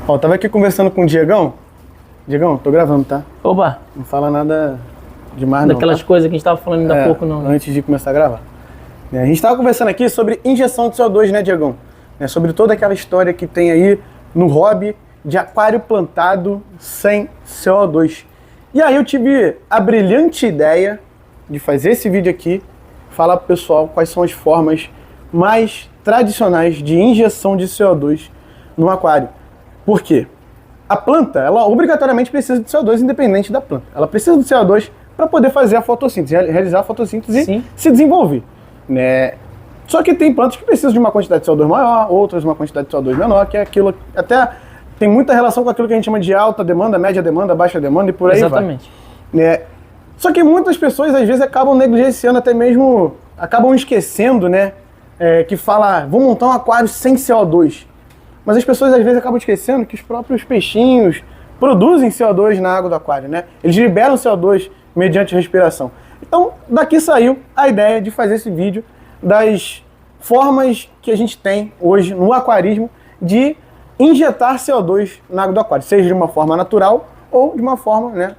Ó, eu tava aqui conversando com o Diegão. Diegão, tô gravando, tá? Oba! Não fala nada demais não, Daquelas tá? coisas que a gente tava falando ainda há pouco, não. Antes de começar a gravar. A gente tava conversando aqui sobre injeção de CO2, né, Diegão? Sobre toda aquela história que tem aí no hobby de aquário plantado sem CO2. E aí eu tive a brilhante ideia de fazer esse vídeo aqui, falar pro pessoal quais são as formas mais tradicionais de injeção de CO2 no aquário. Por quê? A planta, ela obrigatoriamente precisa de CO2 independente da planta. Ela precisa do CO2 para poder fazer a fotossíntese, realizar a fotossíntese Sim. e se desenvolver, né? Só que tem plantas que precisam de uma quantidade de CO2 maior, outras uma quantidade de CO2 menor, que é aquilo, até tem muita relação com aquilo que a gente chama de alta demanda, média demanda, baixa demanda e por aí Exatamente. vai. Só que muitas pessoas às vezes acabam negligenciando, até mesmo acabam esquecendo, né? Que fala, vou montar um aquário sem CO2. Mas as pessoas às vezes acabam esquecendo que os próprios peixinhos produzem CO2 na água do aquário, né? Eles liberam CO2 mediante respiração. Então, daqui saiu a ideia de fazer esse vídeo das formas que a gente tem hoje no aquarismo de injetar CO2 na água do aquário, seja de uma forma natural ou de uma forma, né,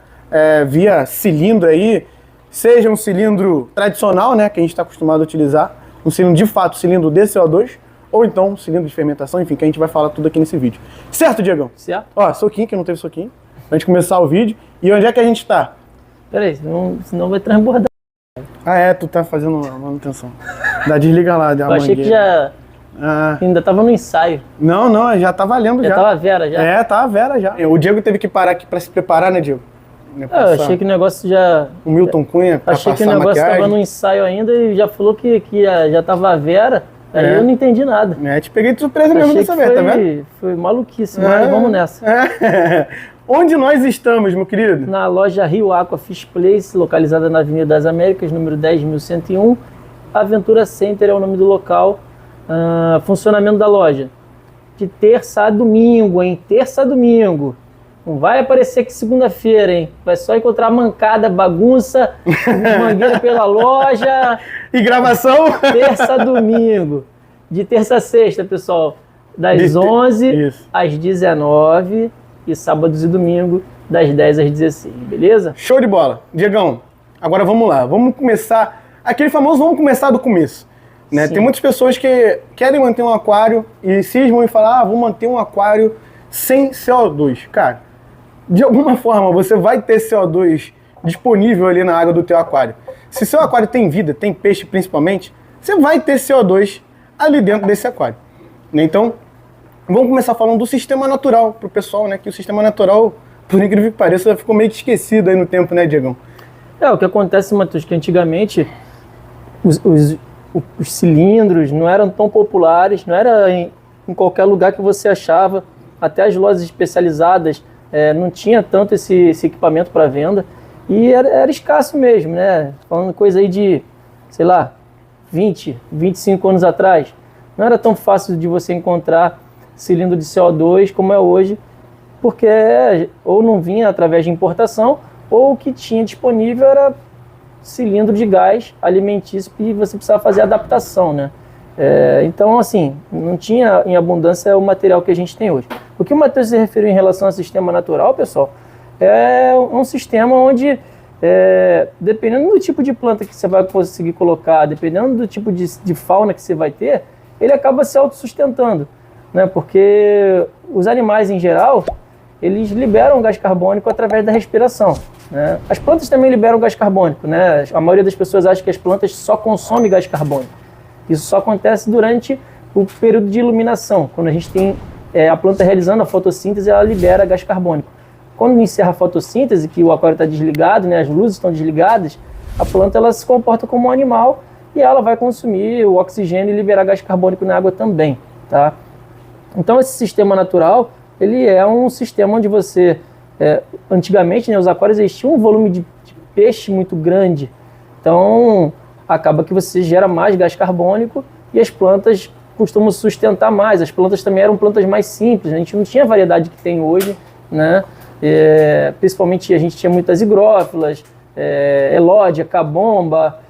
via cilindro aí, seja um cilindro tradicional, né, que a gente está acostumado a utilizar, um cilindro de fato, cilindro de CO2, ou então um cilindro de fermentação, enfim, que a gente vai falar tudo aqui nesse vídeo. Certo, Diegão? Certo. Ó, soquinho, que não teve soquinho, pra gente começar o vídeo. E onde é que a gente tá? Peraí, senão vai transbordar. Ah, tu tá fazendo manutenção. Desliga lá, Eu achei que já ainda tava no ensaio. Não, já tá valendo já. Já tava a Vera, já? Tá a Vera já. O Diego teve que parar aqui pra se preparar, né, Diego? Eu achei que o negócio já... O Milton Cunha pra Achei que o passar negócio maquiagem. tava no ensaio ainda e já falou que já tava a Vera. Aí eu não entendi nada. Te peguei de surpresa mesmo dessa vez, tá vendo? Foi maluquice, mas vamos nessa. Onde nós estamos, meu querido? Na loja Rio Aqua Fish Place, localizada na Avenida das Américas, número 10.101. Aventura Center é o nome do local. Funcionamento da loja. De terça a domingo, hein? Terça a domingo. Não vai aparecer aqui segunda-feira, hein? Vai só encontrar mancada, bagunça, mangueira pela loja. E gravação? Terça a domingo. De terça a sexta, pessoal. Das 11 às 19 e sábados e domingo, das 10 às 16, beleza? Show de bola. Diegão, agora vamos lá. Vamos começar, aquele famoso vamos começar do começo. Né? Tem muitas pessoas que querem manter um aquário e cismam e falam, vou manter um aquário sem CO2. Cara, de alguma forma você vai ter CO2 disponível ali na água do teu aquário. Se seu aquário tem vida, tem peixe principalmente, você vai ter CO2 ali dentro desse aquário. Então, vamos começar falando do sistema natural pro pessoal, né? Que o sistema natural, por incrível que pareça, ficou meio que esquecido aí no tempo, né, Diegão? O que acontece, Matheus, que antigamente os cilindros não eram tão populares, não era em qualquer lugar que você achava, até as lojas especializadas não tinha tanto esse equipamento para venda e era escasso mesmo, né? Falando coisa aí de, sei lá, 20, 25 anos atrás, não era tão fácil de você encontrar cilindro de CO2 como é hoje, porque ou não vinha através de importação, ou o que tinha disponível era cilindro de gás alimentício e você precisava fazer adaptação, né? Então, assim, não tinha em abundância o material que a gente tem hoje. O que o Matheus se referiu em relação ao sistema natural, pessoal, é um sistema onde, dependendo do tipo de planta que você vai conseguir colocar, dependendo do tipo de fauna que você vai ter, ele acaba se autossustentando, né? Porque os animais, em geral, eles liberam gás carbônico através da respiração, né? As plantas também liberam gás carbônico, né? A maioria das pessoas acha que as plantas só consomem gás carbônico. Isso só acontece durante o período de iluminação, quando a gente tem a planta realizando a fotossíntese, ela libera gás carbônico. Quando encerra a fotossíntese, que o aquário está desligado, né, as luzes estão desligadas, a planta ela se comporta como um animal e ela vai consumir o oxigênio e liberar gás carbônico na água também, tá? Então esse sistema natural, ele é um sistema onde você, antigamente, né, os aquários existiam um volume de peixe muito grande, então acaba que você gera mais gás carbônico e as plantas costumam sustentar mais. As plantas também eram plantas mais simples, a gente não tinha a variedade que tem hoje, né? Principalmente a gente tinha muitas higrófilas, elódia, cabomba,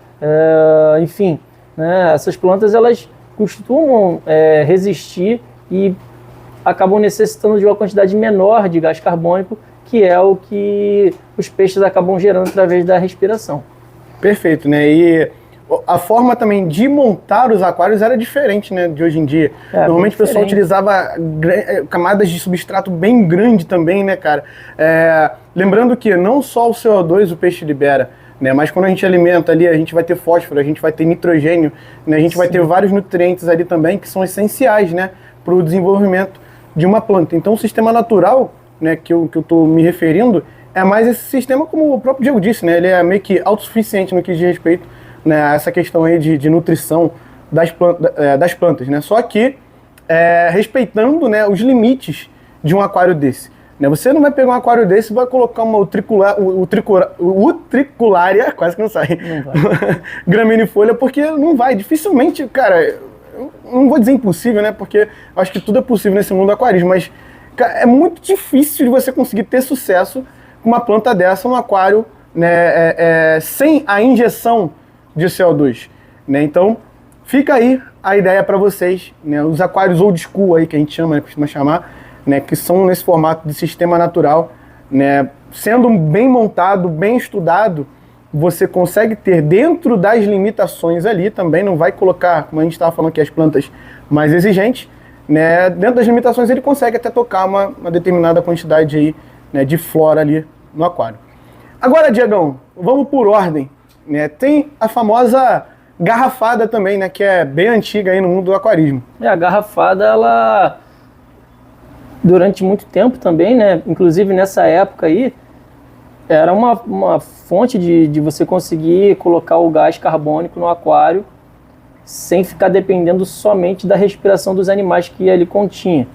enfim, né? Essas plantas elas costumam resistir e acabam necessitando de uma quantidade menor de gás carbônico, que é o que os peixes acabam gerando através da respiração. Perfeito, né? E a forma também de montar os aquários era diferente, né, de hoje em dia. Normalmente o pessoal utilizava camadas de substrato bem grande também, né, cara? Lembrando que não só o CO2 o peixe libera, né, mas quando a gente alimenta ali, a gente vai ter fósforo, a gente vai ter nitrogênio, né, a gente vai ter vários nutrientes ali também que são essenciais, né, para o desenvolvimento de uma planta. Então o sistema natural, né, que eu estou me referindo, é mais esse sistema, como o próprio Diego disse, né, ele é meio que autossuficiente no que diz respeito, né, essa questão aí de nutrição das plantas, né? Só que respeitando, né, os limites de um aquário desse. Né? Você não vai pegar um aquário desse e vai colocar uma utriculária, quase que não sai, graminifolha, porque não vai, dificilmente, cara, eu não vou dizer impossível, né, porque eu acho que tudo é possível nesse mundo do aquarismo, mas cara, é muito difícil de você conseguir ter sucesso com uma planta dessa no aquário, né, sem a injeção de CO2, né? Então fica aí a ideia para vocês, né? Os aquários old school aí que a gente chama, né, costuma chamar, né, que são nesse formato de sistema natural, né, sendo bem montado, bem estudado, você consegue ter dentro das limitações ali, também não vai colocar, como a gente estava falando aqui, as plantas mais exigentes, né, dentro das limitações ele consegue até tocar uma determinada quantidade aí, né, de flora ali no aquário. Agora, Diegão, vamos por ordem. Né, tem a famosa garrafada também, né, que é bem antiga aí no mundo do aquarismo. A garrafada, ela durante muito tempo também, né, inclusive nessa época aí, era uma fonte de você conseguir colocar o gás carbônico no aquário sem ficar dependendo somente da respiração dos animais que ali continha.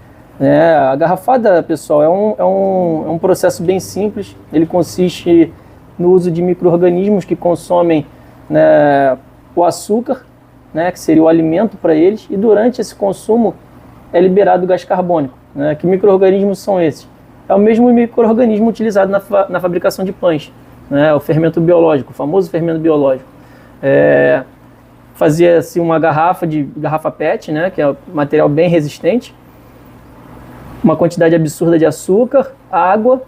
A garrafada, pessoal, é um processo bem simples, ele consiste no uso de micro-organismos que consomem, né, o açúcar, né, que seria o alimento para eles, e durante esse consumo é liberado o gás carbônico. Né? Que micro-organismos são esses? É o mesmo micro-organismo utilizado na fabricação de pães, né, o fermento biológico, o famoso fermento biológico. Fazia-se uma garrafa PET, né, que é um material bem resistente, uma quantidade absurda de açúcar, água,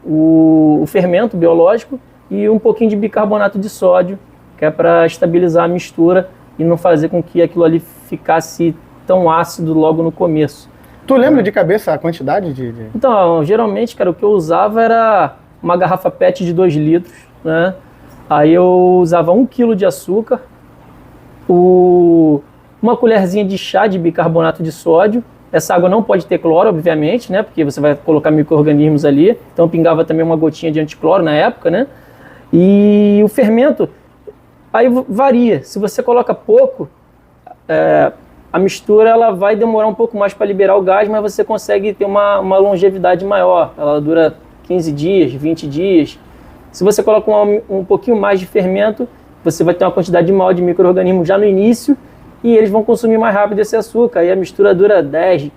o fermento biológico e um pouquinho de bicarbonato de sódio, que é para estabilizar a mistura e não fazer com que aquilo ali ficasse tão ácido logo no começo. Tu lembra de cabeça a quantidade de... Então, geralmente, cara, o que eu usava era uma garrafa PET de 2 litros, né? Aí eu usava 1 kg de açúcar, uma colherzinha de chá de bicarbonato de sódio. Essa água não pode ter cloro, obviamente, né? Porque você vai colocar micro-organismos ali. Então pingava também uma gotinha de anticloro na época, né? E o fermento, aí varia. Se você coloca pouco, a mistura ela vai demorar um pouco mais para liberar o gás, mas você consegue ter uma longevidade maior. Ela dura 15 dias, 20 dias. Se você coloca um pouquinho mais de fermento, você vai ter uma quantidade maior de micro-organismos já no início, e eles vão consumir mais rápido esse açúcar. Aí a mistura dura 10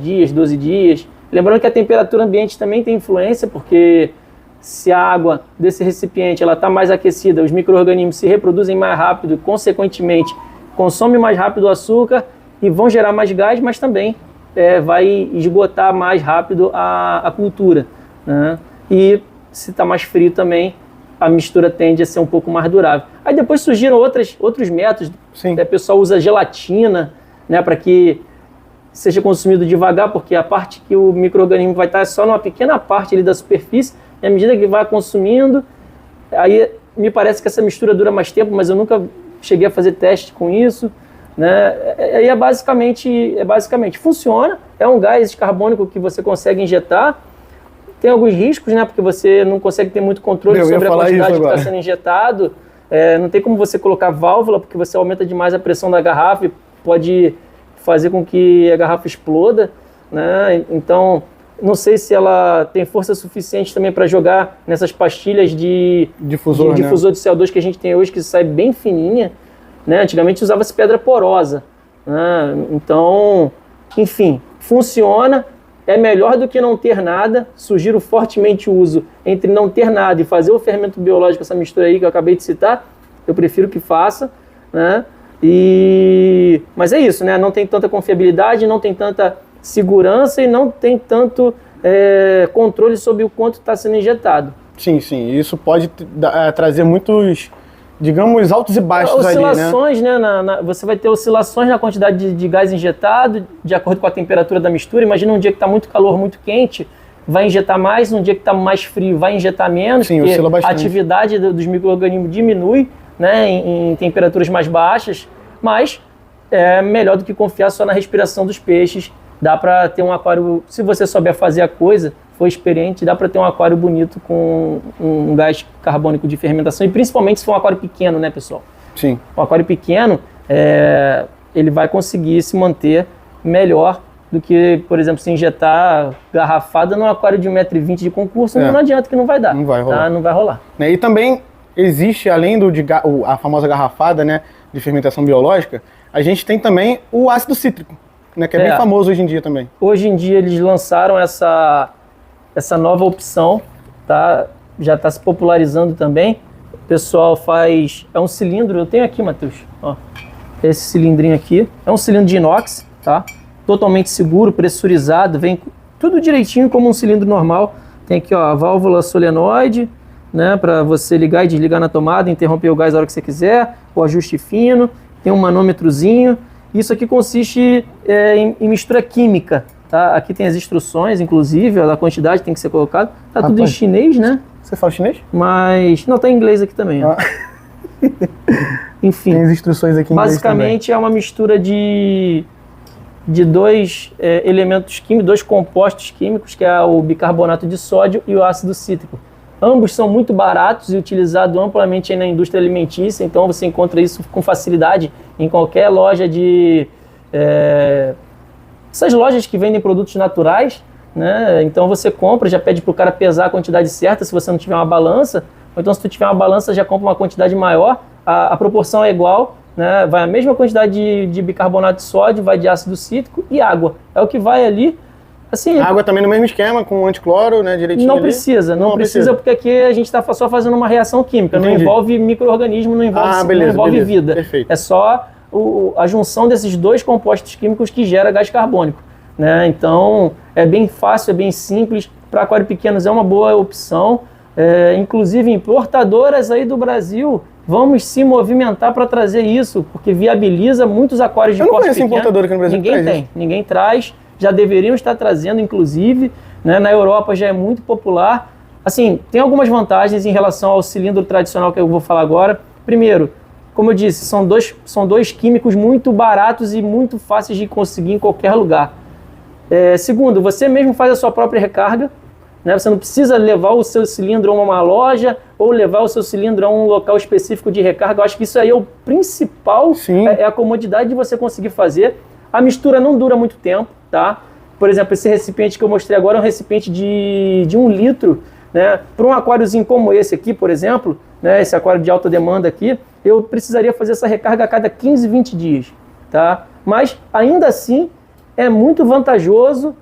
dias, 12 dias. Lembrando que a temperatura ambiente também tem influência, porque se a água desse recipiente está mais aquecida, os micro-organismos se reproduzem mais rápido, consequentemente, consomem mais rápido o açúcar e vão gerar mais gás, mas também vai esgotar mais rápido a cultura. Né? E se está mais frio também, a mistura tende a ser um pouco mais durável. Aí depois surgiram outros métodos. Sim. O pessoal usa gelatina, né, para que seja consumido devagar, porque a parte que o micro-organismo vai estar só numa pequena parte ali da superfície, e à medida que vai consumindo, aí me parece que essa mistura dura mais tempo, mas eu nunca cheguei a fazer teste com isso. Né? E basicamente funciona, é um gás carbônico que você consegue injetar. Tem alguns riscos, né? Porque você não consegue ter muito controle sobre a quantidade que está sendo injetado. Não tem como você colocar válvula, porque você aumenta demais a pressão da garrafa e pode fazer com que a garrafa exploda. Né? Então, não sei se ela tem força suficiente também para jogar nessas pastilhas de difusor de CO2 que a gente tem hoje, que sai bem fininha. Né? Antigamente usava-se pedra porosa. Né? Então, enfim, funciona. É melhor do que não ter nada. Sugiro fortemente o uso entre não ter nada e fazer o fermento biológico, essa mistura aí que eu acabei de citar. Eu prefiro que faça. Né? Mas é isso, né? Não tem tanta confiabilidade, não tem tanta segurança e não tem tanto controle sobre o quanto está sendo injetado. Sim, sim. Isso pode trazer muitos, digamos, altos e baixos oscilações, ali, né? Você vai ter oscilações na quantidade de gás injetado, de acordo com a temperatura da mistura. Imagina um dia que está muito calor, muito quente, vai injetar mais, um dia que está mais frio vai injetar menos, sim, porque a atividade dos micro-organismos diminui, né, em temperaturas mais baixas, mas é melhor do que confiar só na respiração dos peixes. Dá para ter um aquário, se você souber fazer a coisa, for experiente, dá para ter um aquário bonito com um gás carbônico de fermentação, e principalmente se for um aquário pequeno, né, pessoal? Sim. Um aquário pequeno, ele vai conseguir se manter melhor do que, por exemplo, se injetar garrafada num aquário de 1,20 m de concurso, não adianta, que não vai dar. Não vai rolar. Tá? Não vai rolar. E também existe, além a famosa garrafada, né, de fermentação biológica, a gente tem também o ácido cítrico, né, que é bem famoso hoje em dia também. Hoje em dia eles lançaram essa nova opção, tá? Já está se popularizando também. O pessoal faz... É um cilindro, eu tenho aqui, Matheus, ó, esse cilindrinho aqui. É um cilindro de inox, tá? Totalmente seguro, pressurizado, vem tudo direitinho como um cilindro normal. Tem aqui, ó, a válvula solenoide, né, para você ligar e desligar na tomada, interromper o gás a hora que você quiser, o ajuste fino, tem um manômetrozinho. Isso aqui consiste em mistura química, tá? Aqui tem as instruções, inclusive, a quantidade tem que ser colocada. Tá tudo em chinês, né? Você fala chinês? Mas não, tá em inglês aqui também. Ó. Enfim. Tem as instruções aqui em inglês basicamente também. É uma mistura de dois elementos químicos, dois compostos químicos, que é o bicarbonato de sódio e o ácido cítrico. Ambos são muito baratos e utilizados amplamente na indústria alimentícia, então você encontra isso com facilidade em qualquer loja essas lojas que vendem produtos naturais, né? Então você compra, já pede para o cara pesar a quantidade certa, se você não tiver uma balança, ou então se tu tiver uma balança, já compra uma quantidade maior, a proporção é igual, né? Vai a mesma quantidade de bicarbonato de sódio, vai de ácido cítrico e água. É o que vai ali. Assim, a água também no mesmo esquema, com anticloro, né, direitinho. Não precisa, porque aqui a gente está só fazendo uma reação química, não envolve micro-organismo, não envolve vida. Perfeito. É só a junção desses dois compostos químicos que gera gás carbônico, né? Então é bem fácil, é bem simples. Para aquários pequenos é uma boa opção. Inclusive importadoras aí do Brasil, vamos se movimentar para trazer isso, porque viabiliza muitos aquários de porte pequeno. Importadora aqui no Brasil. Ninguém traz. Já deveriam estar trazendo, inclusive, né? Na Europa já é muito popular. Assim, tem algumas vantagens em relação ao cilindro tradicional que eu vou falar agora. Primeiro, como eu disse, são dois químicos muito baratos e muito fáceis de conseguir em qualquer lugar. Segundo, você mesmo faz a sua própria recarga, né? Você não precisa levar o seu cilindro a uma loja ou levar o seu cilindro a um local específico de recarga. Eu acho que isso aí é o principal, é a comodidade de você conseguir fazer. A mistura não dura muito tempo, tá? Por exemplo, esse recipiente que eu mostrei agora é um recipiente de 1 litro, né? Para um aquáriozinho como esse aqui, por exemplo, né? Esse aquário de alta demanda aqui, eu precisaria fazer essa recarga a cada 15, 20 dias, tá? Mas, ainda assim, é muito vantajoso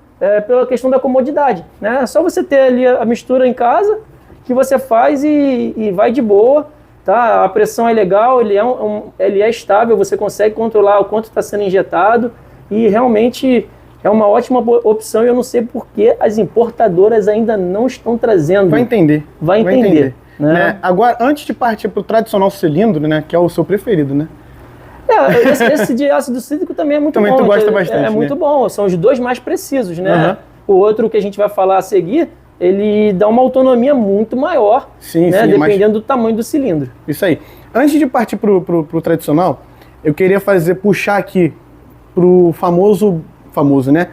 pela questão da comodidade, né? É só você ter ali a mistura em casa, que você faz e vai de boa, tá? A pressão é legal, ele é estável, você consegue controlar o quanto está sendo injetado e realmente é uma ótima opção e eu não sei por que as importadoras ainda não estão trazendo. Vai entender. Né? Agora, antes de partir para o tradicional cilindro, né, que é o seu preferido, né? Esse de ácido cítrico também é muito bom. Também tu gosta bastante, muito bom, são os dois mais precisos, né? O outro que a gente vai falar a seguir, ele dá uma autonomia muito maior, né? Dependendo do tamanho do cilindro. Isso aí. Antes de partir pro tradicional, eu queria puxar aqui pro famoso, né?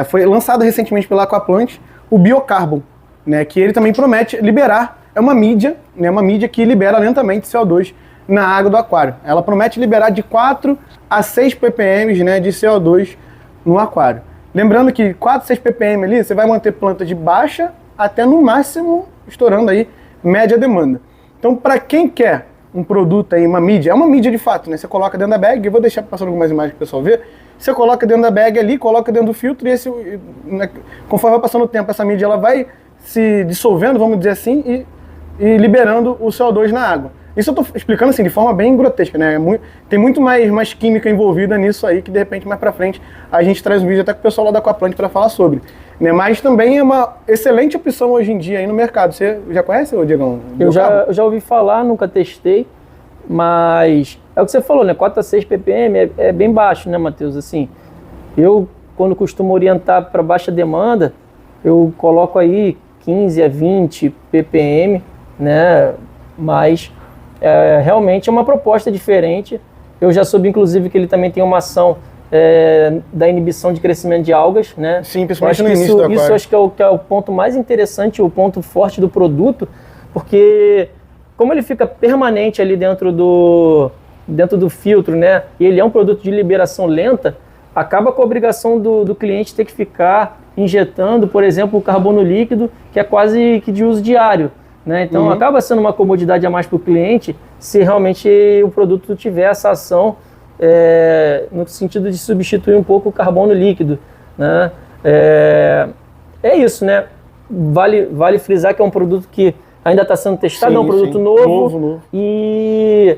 Foi lançado recentemente pela Aquaplant o Biocarbon, né? Que ele também promete liberar, é uma mídia, né? Uma mídia que libera lentamente CO2 na água do aquário. Ela promete liberar de 4 a 6 ppm, né, de CO2 no aquário. Lembrando que 4, 6 ppm ali, você vai manter planta de baixa até no máximo, estourando aí, média demanda. Então, para quem quer um produto aí, uma mídia, é uma mídia de fato, né? Você coloca dentro da bag, eu vou deixar passando algumas imagens para o pessoal ver. Você coloca dentro da bag ali, coloca dentro do filtro e conforme vai passando o tempo, essa mídia ela vai se dissolvendo, vamos dizer assim, e liberando o CO2 na água. Isso eu tô explicando assim, de forma bem grotesca, né? Tem muito mais química envolvida nisso aí, que de repente mais pra frente a gente traz um vídeo até com o pessoal lá da Aquaplant pra falar sobre. Né? Mas também é uma excelente opção hoje em dia aí no mercado. Você já conhece, Diegão? Eu já ouvi falar, nunca testei, mas é o que você falou, né? 4 a 6 ppm é bem baixo, né, Matheus? Assim, eu, quando costumo orientar para baixa demanda, eu coloco aí 15 a 20 ppm, né? Mas realmente é uma proposta diferente. Eu já soube, inclusive, que ele também tem uma ação da inibição de crescimento de algas, né? Sim, principalmente no início do aquário. Isso acho que é o ponto mais interessante, o ponto forte do produto, porque como ele fica permanente ali dentro do filtro, né? E ele é um produto de liberação lenta, acaba com a obrigação do cliente ter que ficar injetando, por exemplo, o carbono líquido, que é quase que de uso diário, né? Então acaba sendo uma comodidade a mais para o cliente se realmente o produto tiver essa ação no sentido de substituir um pouco o carbono líquido, né? É isso, né? Vale frisar que é um produto que ainda está sendo testado, é um produto novo. E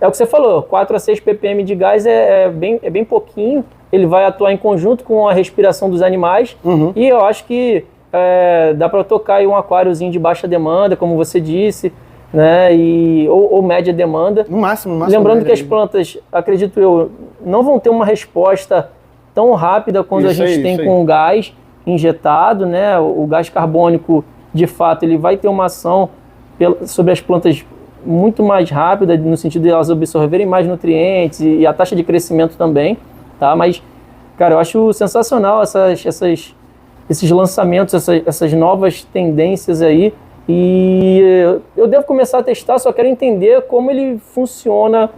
é o que você falou, 4 a 6 ppm de gás é bem pouquinho. Ele vai atuar em conjunto com a respiração dos animais. E eu acho que dá para tocar aí um aquáriozinho de baixa demanda, como você disse, né? Ou média demanda. No máximo. Lembrando que as plantas, acredito eu, não vão ter uma resposta tão rápida quando a gente tem com o gás injetado, né? O gás carbônico, de fato, ele vai ter uma ação sobre as plantas muito mais rápida, no sentido de elas absorverem mais nutrientes e a taxa de crescimento também, tá? Mas, cara, eu acho sensacional esses lançamentos, essas novas tendências aí, e eu devo começar a testar, só quero entender como ele funciona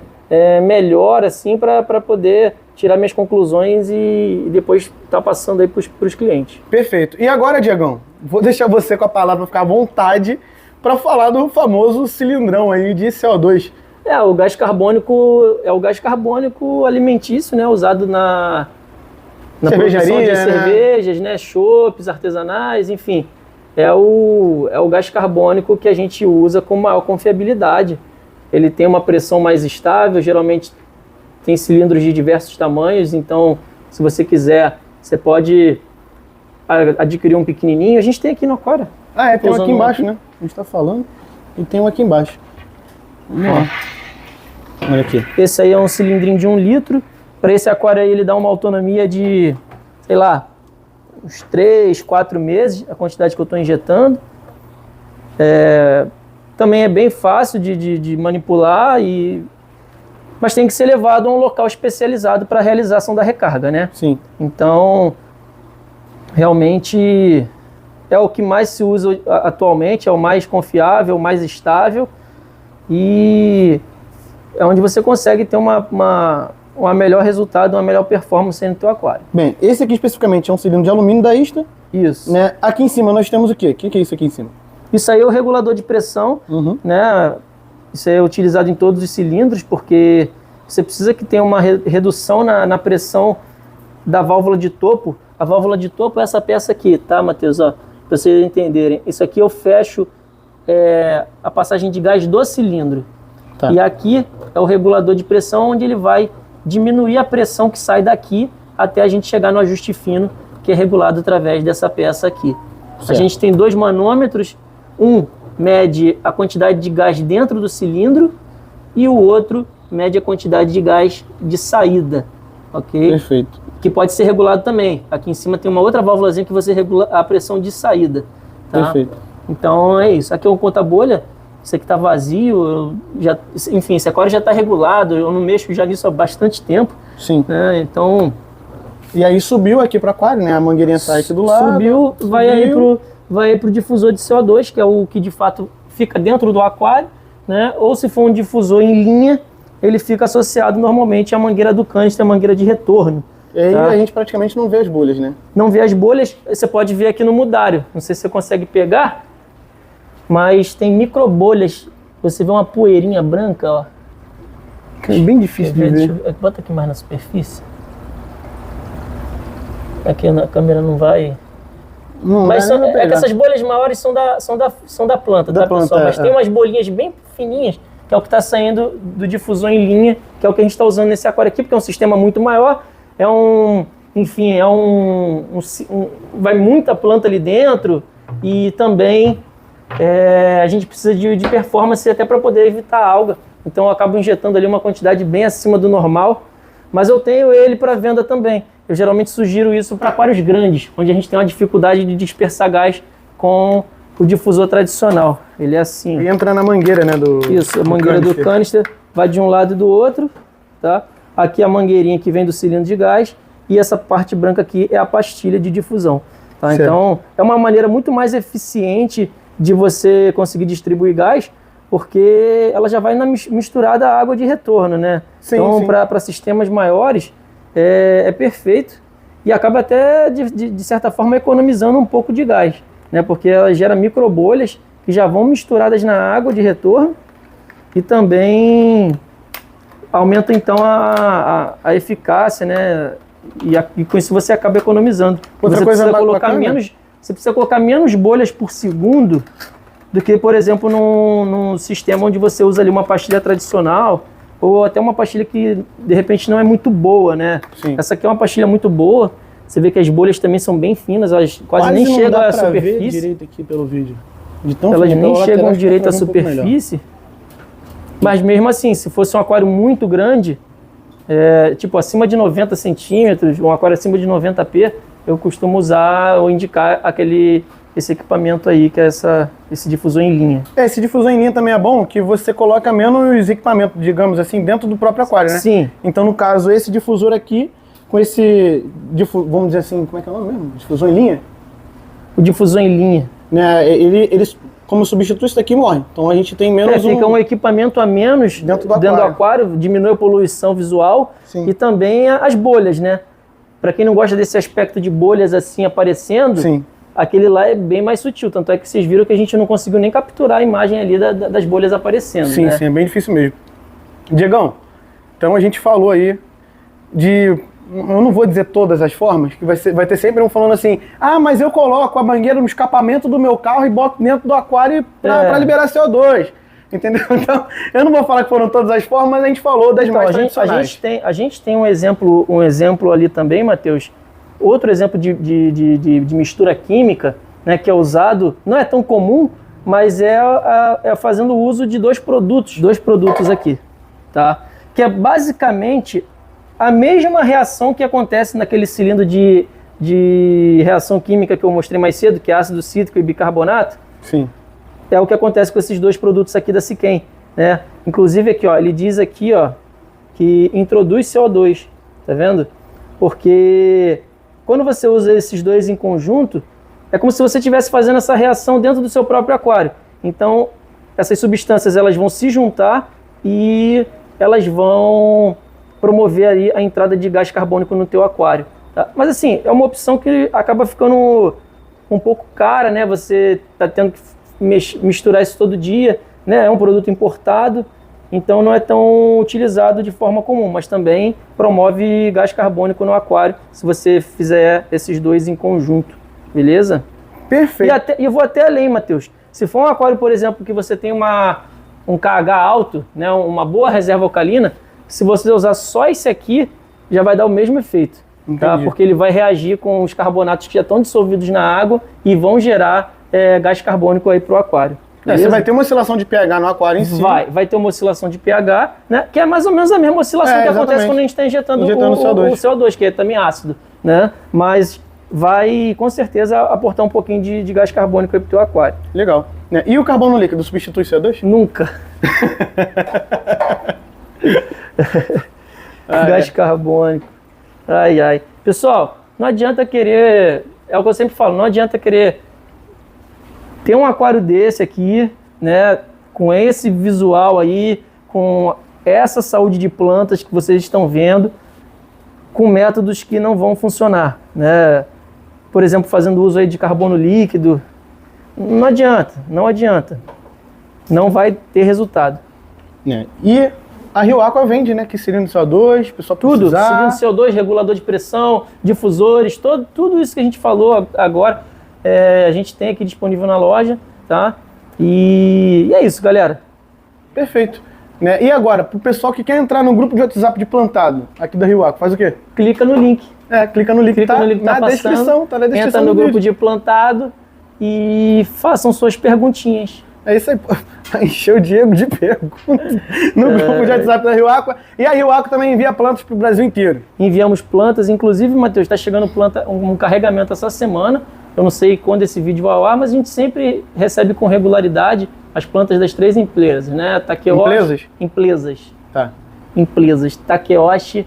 melhor, assim, para poder tirar minhas conclusões e depois estar passando aí para os clientes. Perfeito. E agora, Diegão, vou deixar você com a palavra para ficar à vontade para falar do famoso cilindrão aí de CO2. O gás carbônico é o gás carbônico alimentício, né, usado na produção de cervejas, né, chopes artesanais, enfim. É o gás carbônico que a gente usa com maior confiabilidade. Ele tem uma pressão mais estável, geralmente tem cilindros de diversos tamanhos, então se você quiser, você pode adquirir um pequenininho. A gente tem aqui no aquário. Tem um aqui embaixo, né? A gente está falando e tem um aqui embaixo. Vamos lá. Olha aqui. Esse aí é um cilindrinho de 1 litro. Para esse aquário aí ele dá uma autonomia de, sei lá, uns 3, 4 meses, a quantidade que eu estou injetando. Também é bem fácil de manipular, mas tem que ser levado a um local especializado para a realização da recarga, né? Sim. Então, realmente é o que mais se usa atualmente, é o mais confiável, o mais estável, e é onde você consegue ter um melhor resultado, uma melhor performance no teu aquário. Bem, esse aqui especificamente é um cilindro de alumínio da Ista. Isso. Né? Aqui em cima nós temos o quê? O que é isso aqui em cima? Isso aí é o regulador de pressão, né? Isso aí é utilizado em todos os cilindros, porque você precisa que tenha uma redução na pressão da válvula de topo. A válvula de topo é essa peça aqui, tá, Matheus? Ó, para vocês entenderem. Isso aqui eu fecho a passagem de gás do cilindro. Tá. E aqui é o regulador de pressão, onde ele vai diminuir a pressão que sai daqui até a gente chegar no ajuste fino, que é regulado através dessa peça aqui. Certo. A gente tem 2 manômetros, um mede a quantidade de gás dentro do cilindro e o outro mede a quantidade de gás de saída, ok? Perfeito. Que pode ser regulado também. Aqui em cima tem uma outra válvulazinha que você regula a pressão de saída, tá? Perfeito. Então é isso. Aqui é um conta-bolha, isso aqui está vazio, enfim, esse aquário já está regulado, eu não mexo já nisso há bastante tempo. Sim. Né? Então... E aí subiu aqui para o aquário, né? A mangueirinha sai aqui do lado. Subiu. Vai aí pro difusor de CO2, que é o que de fato fica dentro do aquário, né? Ou se for um difusor em linha, ele fica associado normalmente à mangueira do canister, a mangueira de retorno. E aí a gente praticamente não vê as bolhas, né? Não vê as bolhas, você pode ver aqui no mudário. Não sei se você consegue pegar, mas tem microbolhas. Você vê uma poeirinha branca, ó. É bem difícil de ver. Bota aqui mais na superfície. Aqui na câmera não vai... Mas que essas bolhas maiores são da planta, tá, pessoal? Mas tem umas bolinhas bem fininhas, que que é o que está saindo do difusor em linha, que é o que a gente está usando nesse aquário aqui, porque é um sistema muito maior, vai muita planta ali dentro e também a gente precisa de performance até para poder evitar alga. Então eu acabo injetando ali uma quantidade bem acima do normal, mas eu tenho ele para venda também. Eu geralmente sugiro isso para aquários grandes, onde a gente tem uma dificuldade de dispersar gás com o difusor tradicional. Ele é assim. E entra na mangueira, né? Isso, a mangueira do canister vai de um lado e do outro, tá? Aqui a mangueirinha que vem do cilindro de gás e essa parte branca aqui é a pastilha de difusão. Tá? Então é uma maneira muito mais eficiente de você conseguir distribuir gás, porque ela já vai misturada à água de retorno, né? Sim, então para sistemas maiores é perfeito e acaba até de certa forma economizando um pouco de gás, né? Porque ela gera microbolhas que já vão misturadas na água de retorno e também aumenta então a eficácia, né? E com isso você acaba economizando. Outra coisa bacana, você precisa colocar menos bolhas por segundo do que, por exemplo, num sistema onde você usa ali uma pastilha tradicional ou até uma pastilha que de repente não é muito boa, né? Sim. Essa aqui é uma pastilha muito boa. Você vê que as bolhas também são bem finas, elas quase nem chegam à superfície. Ver direito aqui pelo vídeo. De tão elas fino, nem chegam direito à superfície. Mas mesmo assim, se fosse um aquário muito grande, tipo acima de 90 centímetros, um aquário acima de 90p, eu costumo usar ou indicar esse equipamento aí, que é esse difusor em linha. Esse difusor em linha também é bom, que você coloca menos equipamento, digamos assim, dentro do próprio aquário, né? Sim. Então, no caso, esse difusor aqui, com esse, vamos dizer assim, como é que é o nome mesmo? Difusor em linha? O difusor em linha. Né, ele como substitui isso daqui, morre. Então, a gente tem menos fica um equipamento a menos dentro do aquário, diminui a poluição visual. Sim. E também as bolhas, né? Para quem não gosta desse aspecto de bolhas assim aparecendo, sim, aquele lá é bem mais sutil. Tanto é que vocês viram que a gente não conseguiu nem capturar a imagem ali das bolhas aparecendo. Sim, né? Sim, é bem difícil mesmo. Diegão, então a gente falou aí de... Eu não vou dizer todas as formas, que vai ter sempre um falando assim, mas eu coloco a mangueira no escapamento do meu carro e boto dentro do aquário para liberar CO2. Entendeu? Então, eu não vou falar que foram todas as formas, mas a gente falou das mais tradicionais. A gente tem um exemplo ali também, Matheus. Outro exemplo de mistura química, né, que é usado, não é tão comum, mas é fazendo uso de dois produtos aqui, tá? Que é basicamente a mesma reação que acontece naquele cilindro de reação química que eu mostrei mais cedo, que é ácido cítrico e bicarbonato. Sim. É o que acontece com esses dois produtos aqui da Siquem, né? Inclusive aqui, ó, ele diz aqui, ó, que introduz CO2, tá vendo? Porque quando você usa esses dois em conjunto, é como se você estivesse fazendo essa reação dentro do seu próprio aquário. Então, essas substâncias elas vão se juntar e elas vão promover aí a entrada de gás carbônico no teu aquário. Tá? Mas assim, é uma opção que acaba ficando um pouco cara, né? Você está tendo que misturar isso todo dia, né? É um produto importado, então não é tão utilizado de forma comum, mas também promove gás carbônico no aquário se você fizer esses dois em conjunto, beleza? Perfeito. E eu vou até além, Matheus. Se for um aquário, por exemplo, que você tem um KH alto, né? Uma boa reserva alcalina, se você usar só esse aqui, já vai dar o mesmo efeito. Tá? Porque ele vai reagir com os carbonatos que já estão dissolvidos na água e vão gerar gás carbônico aí para o aquário. Você vai ter uma oscilação de pH no aquário em si. Vai ter uma oscilação de pH, né? Que é mais ou menos a mesma oscilação que acontece quando a gente está injetando o CO2, que é também ácido, né? Mas vai, com certeza, aportar um pouquinho de gás carbônico aí para o teu aquário. Legal. E o carbono líquido substitui CO2? Nunca. Gás carbônico. Ai, ai. Pessoal, não adianta querer... É o que eu sempre falo, não adianta querer ter um aquário desse aqui, né, com esse visual aí, com essa saúde de plantas que vocês estão vendo, com métodos que não vão funcionar, né? Por exemplo, fazendo uso aí de carbono líquido, não adianta. Não vai ter resultado. E a Rio Aqua vende, né? Que cilindro CO2, pessoal tudo, cilindro CO2, regulador de pressão, difusores, tudo isso que a gente falou agora, a gente tem aqui disponível na loja, tá? E é isso, galera. Perfeito. Né? E agora, pro pessoal que quer entrar no grupo de WhatsApp de plantado, aqui da Rio Aqua, faz o quê? Clica no link. Clica no link, Clica no link que tá na passando, descrição, tá na descrição entra no do grupo vídeo. de plantado e façam suas perguntinhas. É isso aí, pô. Encheu o Diego de perguntas no grupo de WhatsApp da Rio Aqua. E a Rio Aqua também envia plantas pro Brasil inteiro. Enviamos plantas, inclusive, Matheus, está chegando um carregamento essa semana. Eu não sei quando esse vídeo vai ao ar, mas a gente sempre recebe com regularidade as plantas das 3 empresas, né? Takeoshi, Empresas. Takeoshi,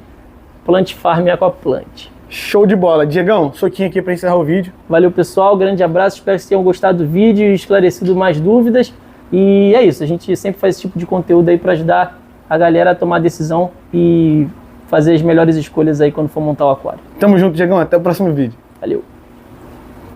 Plant Farm e Aquaplant. Show de bola. Diegão, soquinho aqui para encerrar o vídeo. Valeu, pessoal. Grande abraço. Espero que vocês tenham gostado do vídeo e esclarecido mais dúvidas. E é isso. A gente sempre faz esse tipo de conteúdo aí para ajudar a galera a tomar decisão e fazer as melhores escolhas aí quando for montar o aquário. Tamo junto, Diegão. Até o próximo vídeo. Valeu.